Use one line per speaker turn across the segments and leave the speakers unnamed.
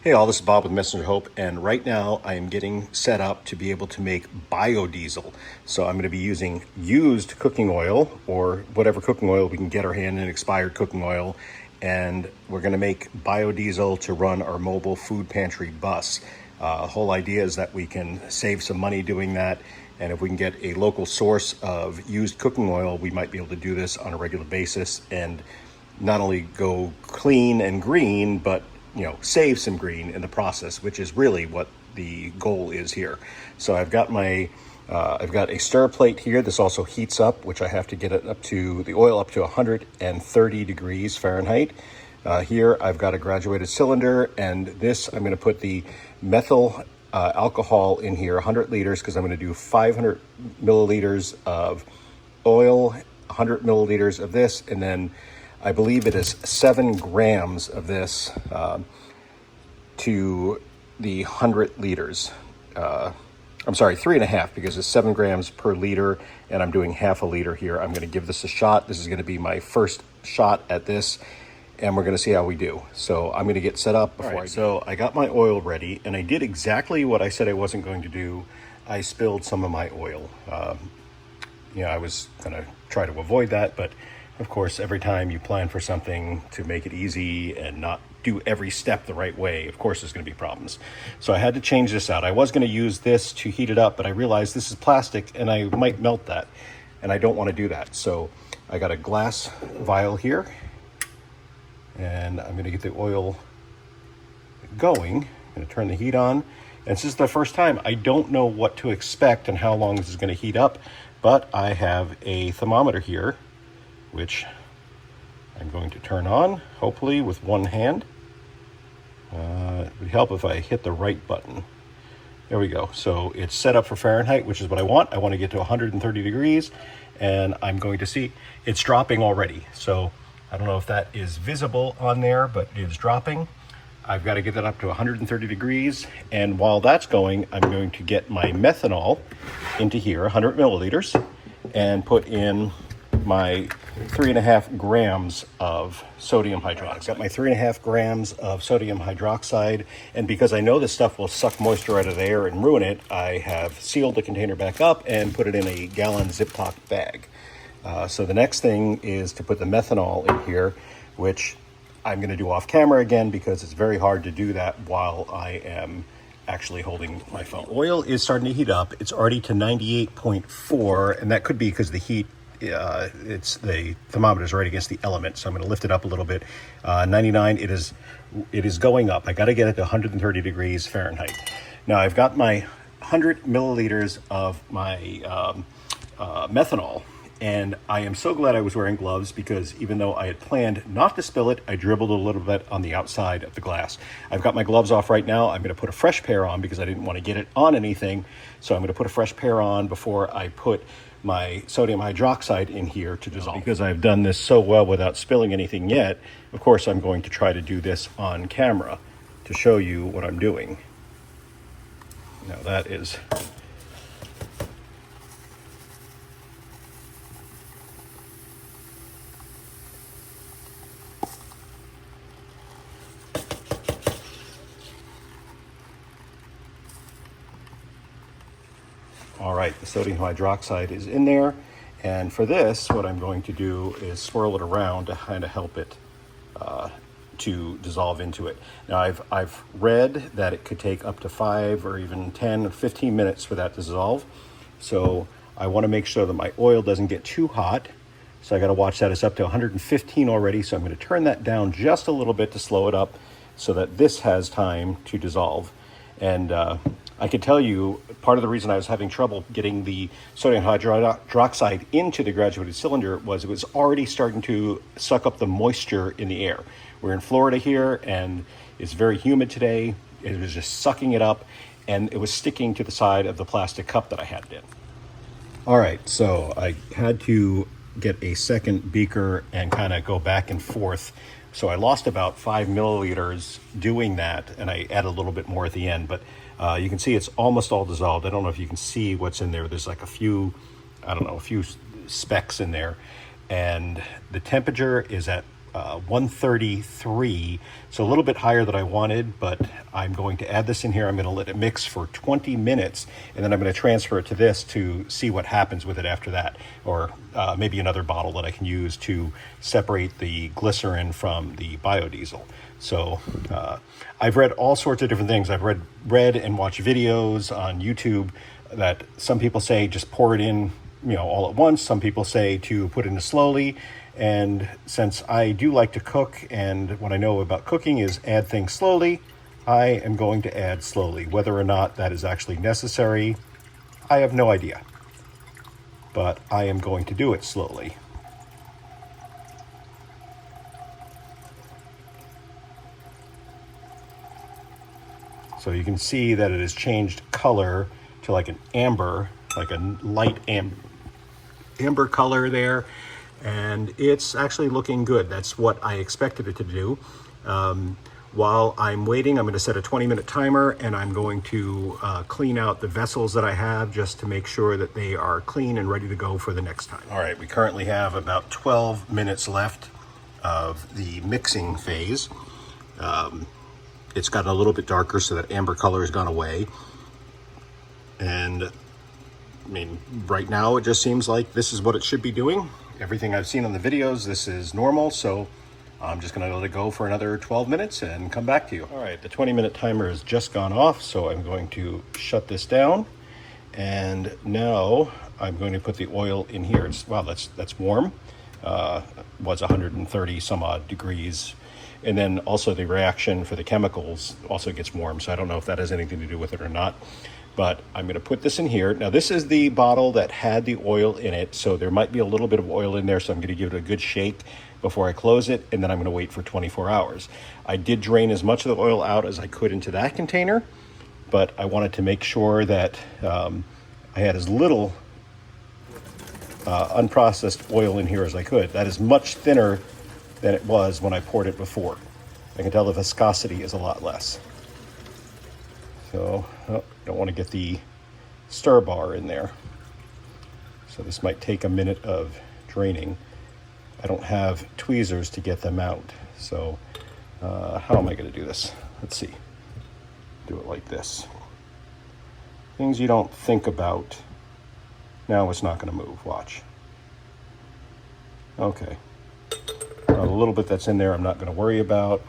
Hey all, this is Bob with Messenger Hope, and right now I am getting set up to be able to make biodiesel. So I'm going to be using used cooking oil or whatever cooking oil we can get our hand in, expired cooking oil, and we're going to make biodiesel to run our mobile food pantry bus. The whole idea is that we can save some money doing that, and if we can get a local source of used cooking oil, we might be able to do this on a regular basis and not only go clean and green, but save some green in the process, which is really what the goal is here. So I've got a stir plate here. This also heats up, which I have to get it up to the oil up to 130 degrees Fahrenheit. Here I've got a graduated cylinder, and this I'm going to put the methyl alcohol in here, 100 liters, because I'm going to do 500 milliliters of oil, 100 milliliters of this, and then I believe it is 7 grams of this to the 100 liters. I'm sorry, 3.5, because it's 7 grams per liter, and I'm doing half a liter here. I'm going to give this a shot. This is going to be my first shot at this, and we're going to see how we do. So I'm going to get set up before So I got my oil ready, and I did exactly what I said I wasn't going to do. I spilled some of my oil. I was going to try to avoid that, but of course, every time you plan for something to make it easy and not do every step the right way, of course there's going to be problems. So I had to change this out. I was going to use this to heat it up, but I realized this is plastic and I might melt that, and I don't want to do that. So I got a glass vial here, and I'm going to get the oil going. I'm going to turn the heat on. And this is the first time. I don't know what to expect and how long this is going to heat up, but I have a thermometer here, which I'm going to turn on, hopefully with one hand. It would help if I hit the right button. There we go. So it's set up for Fahrenheit, which is what I want. I want to get to 130 degrees, and I'm going to see it's dropping already. So I don't know if that is visible on there, but it is dropping. I've got to get that up to 130 degrees, and while that's going, I'm going to get my methanol into here, 100 milliliters, and put in my 3.5 grams of sodium hydroxide. I've got my 3.5 grams of sodium hydroxide, and because I know this stuff will suck moisture out of the air and ruin it, I have sealed the container back up and put it in a gallon Ziploc bag. So the next thing is to put the methanol in here, which I'm going to do off camera again because it's very hard to do that while I am actually holding my phone. Oil is starting to heat up. It's already to 98.4, and that could be because the heat, it's the thermometer is right against the element, so I'm going to lift it up a little bit. 99, it is going up. I got to get it to 130 degrees Fahrenheit. Now I've got my 100 milliliters of my methanol, and I am so glad I was wearing gloves, because even though I had planned not to spill it, I dribbled a little bit on the outside of the glass. I've got my gloves off right now. I'm going to put a fresh pair on because I didn't want to get it on anything. So I'm going to put a fresh pair on before I put my sodium hydroxide in here to dissolve. Because I've done this so well without spilling anything yet, of course I'm going to try to do this on camera to show you what I'm doing. Now that is... All right, the sodium hydroxide is in there, and for this, what I'm going to do is swirl it around to kind of help it to dissolve into it. Now, I've read that it could take up to 5 or even 10 or 15 minutes for that to dissolve, so I want to make sure that my oil doesn't get too hot, so I got to watch that. It's up to 115 already, so I'm going to turn that down just a little bit to slow it up so that this has time to dissolve. And I can tell you, part of the reason I was having trouble getting the sodium hydroxide into the graduated cylinder was it was already starting to suck up the moisture in the air. We're in Florida here, and it's very humid today. It was just sucking it up, and it was sticking to the side of the plastic cup that I had it in. All right, so I had to get a second beaker and kind of go back and forth. So I lost about 5 milliliters doing that, and I added a little bit more at the end, but you can see it's almost all dissolved. I don't know if you can see what's in there. There's like a few specks in there. And the temperature is at 133, so a little bit higher than I wanted, but I'm going to add this in here. I'm going to let it mix for 20 minutes, and then I'm going to transfer it to this to see what happens with it after that, or maybe another bottle that I can use to separate the glycerin from the biodiesel. So I've read all sorts of different things. I've read and watched videos on YouTube that some people say just pour it in, all at once. Some people say to put it in slowly. And since I do like to cook, and what I know about cooking is add things slowly, I am going to add slowly. Whether or not that is actually necessary, I have no idea. But I am going to do it slowly. So you can see that it has changed color to like an amber, like a light amber color there. And it's actually looking good. That's what I expected it to do. While I'm waiting, I'm going to set a 20-minute timer, and I'm going to clean out the vessels that I have just to make sure that they are clean and ready to go for the next time. All right, we currently have about 12 minutes left of the mixing phase. It's gotten a little bit darker, so that amber color has gone away. And I mean, right now it just seems like this is what it should be doing. Everything I've seen on the videos, this is normal, so I'm just gonna let it go for another 12 minutes and come back to you. All right, the 20-minute timer has just gone off, so I'm going to shut this down. And now I'm going to put the oil in here. Wow, that's warm. Was 130 some odd degrees. And then also the reaction for the chemicals also gets warm, so I don't know if that has anything to do with it or not. But I'm going to put this in here. Now, this is the bottle that had the oil in it, so there might be a little bit of oil in there, so I'm going to give it a good shake before I close it, and then I'm going to wait for 24 hours. I did drain as much of the oil out as I could into that container, but I wanted to make sure that I had as little unprocessed oil in here as I could. That is much thinner than it was when I poured it before. I can tell the viscosity is a lot less. So, don't want to get the stir bar in there. So this might take a minute of draining. I don't have tweezers to get them out. So how am I going to do this? Let's see. Do it like this. Things you don't think about. Now it's not going to move. Watch. Okay. A little bit that's in there I'm not going to worry about.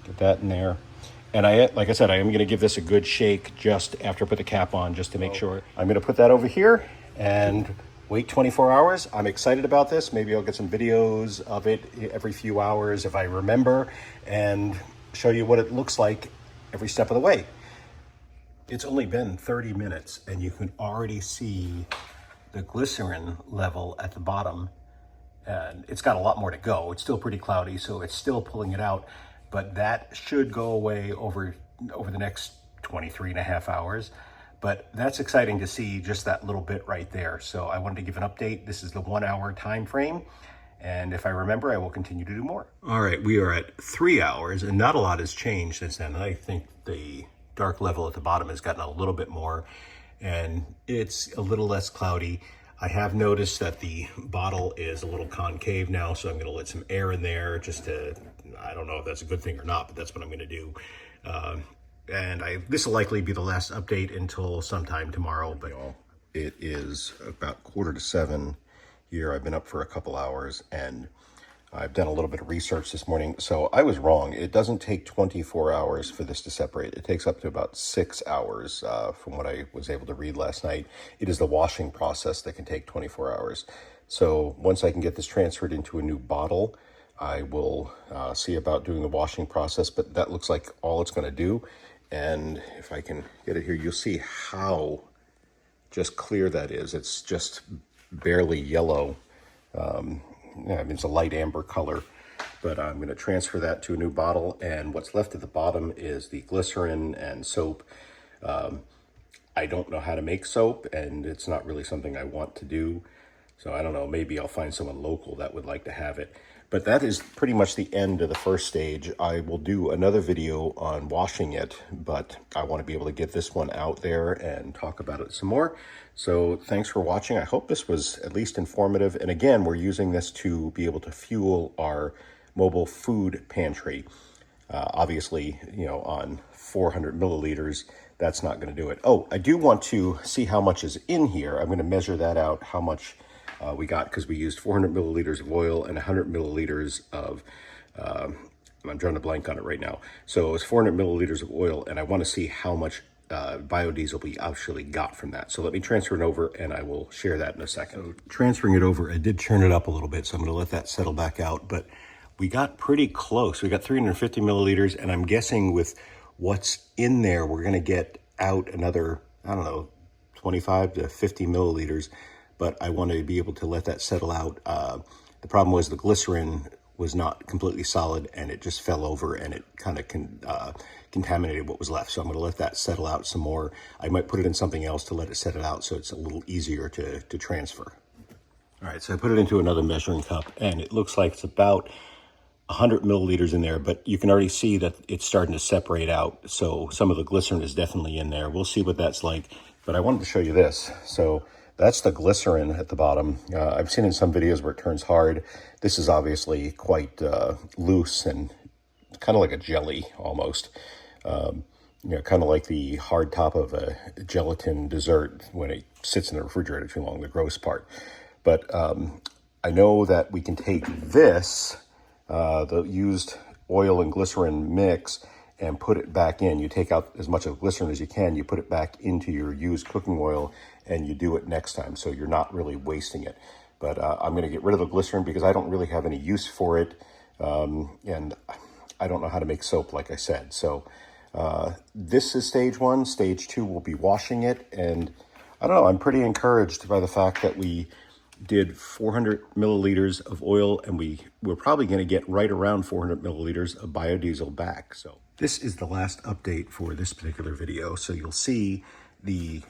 Get that in there. And like I said, I am going to give this a good shake just after I put the cap on, just to make sure. I'm going to put that over here and wait 24 hours. I'm excited about this. Maybe I'll get some videos of it every few hours if I remember, and show you what it looks like every step of the way. It's only been 30 minutes, and you can already see the glycerin level at the bottom. And it's got a lot more to go. It's still pretty cloudy, so it's still pulling it out. But that should go away over the next 23 and a half hours. But that's exciting to see, just that little bit right there. So I wanted to give an update. This is the 1 hour time frame. And if I remember, I will continue to do more. All right, we are at 3 hours, and not a lot has changed since then. I think the dark level at the bottom has gotten a little bit more, and it's a little less cloudy. I have noticed that the bottle is a little concave now, so I'm going to let some air in there just to, I don't know if that's a good thing or not, but that's what I'm going to do. This will likely be the last update until sometime tomorrow. But it is about 6:45 here. I've been up for a couple hours, and I've done a little bit of research this morning. So I was wrong. It doesn't take 24 hours for this to separate. It takes up to about 6 hours from what I was able to read last night. It is the washing process that can take 24 hours. So once I can get this transferred into a new bottle, I will see about doing the washing process, but that looks like all it's going to do. And if I can get it here, you'll see how just clear that is. It's just barely yellow. I mean, it's a light amber color, but I'm going to transfer that to a new bottle. And what's left at the bottom is the glycerin and soap. I don't know how to make soap, and it's not really something I want to do. So I don't know, maybe I'll find someone local that would like to have it. But that is pretty much the end of the first stage. I will do another video on washing it, but I want to be able to get this one out there and talk about it some more. So thanks for watching. I hope this was at least informative. And again, we're using this to be able to fuel our mobile food pantry. Obviously, you know, on 400 milliliters, that's not going to do it. Oh, I do want to see how much is in here. I'm going to measure that out, how much we got, because we used 400 milliliters of oil and 100 milliliters of, I'm drawing a blank on it right now. So it's 400 milliliters of oil, and I want to see how much biodiesel we actually got from that. So let me transfer it over and I will share that in a second. So transferring it over, I did turn it up a little bit, so I'm going to let that settle back out, but we got pretty close. We got 350 milliliters, and I'm guessing with what's in there, we're going to get out another, I don't know, 25 to 50 milliliters, but I want to be able to let that settle out. The problem was the glycerin was not completely solid, and it just fell over, and it kind of contaminated what was left. So I'm going to let that settle out some more. I might put it in something else to let it set it out so it's a little easier to transfer. All right, so I put it into another measuring cup, and it looks like it's about 100 milliliters in there, but you can already see that it's starting to separate out. So some of the glycerin is definitely in there. We'll see what that's like, but I wanted to show you this. So that's the glycerin at the bottom. I've seen in some videos where it turns hard. This is obviously quite loose and kind of like a jelly almost. You know, kind of like the hard top of a gelatin dessert when it sits in the refrigerator too long, the gross part. But I know that we can take this, the used oil and glycerin mix, and put it back in. You take out as much of the glycerin as you can, you put it back into your used cooking oil, and you do it next time, so you're not really wasting it. But I'm going to get rid of the glycerin because I don't really have any use for it, and I don't know how to make soap, like I said. So this is stage one. Stage two will be washing it, and I don't know, I'm pretty encouraged by the fact that we did 400 milliliters of oil, and we're probably going to get right around 400 milliliters of biodiesel back. So this is the last update for this particular video. So you'll see the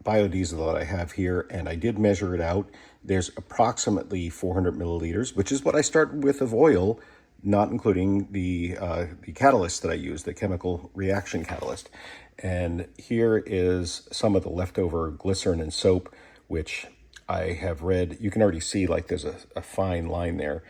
biodiesel that I have here, and I did measure it out. There's approximately 400 milliliters, which is what I started with of oil, not including the catalyst that I use, the chemical reaction catalyst. And here is some of the leftover glycerin and soap, which I have read. You can already see like there's a fine line there.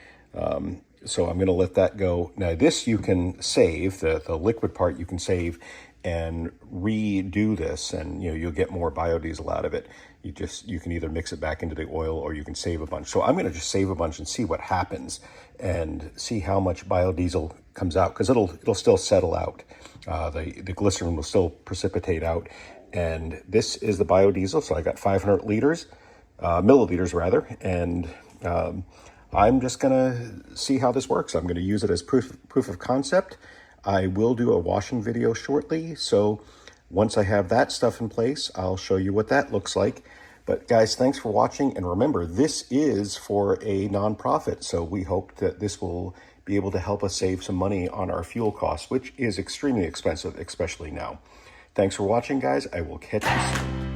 So I'm going to let that go. Now this you can save, the liquid part you can save and redo this, and you know, you'll get more biodiesel out of it. You can either mix it back into the oil, or you can save a bunch. So I'm going to just save a bunch and see what happens, and see how much biodiesel comes out, because it'll still settle out. The glycerin will still precipitate out, and this is the biodiesel. So I got 500 milliliters rather, and I'm just gonna see how this works. I'm gonna use it as proof of concept. I will do a washing video shortly, so once I have that stuff in place, I'll show you what that looks like. But guys, thanks for watching, and remember, this is for a nonprofit, so we hope that this will be able to help us save some money on our fuel costs, which is extremely expensive, especially now. Thanks for watching, guys. I will catch you soon.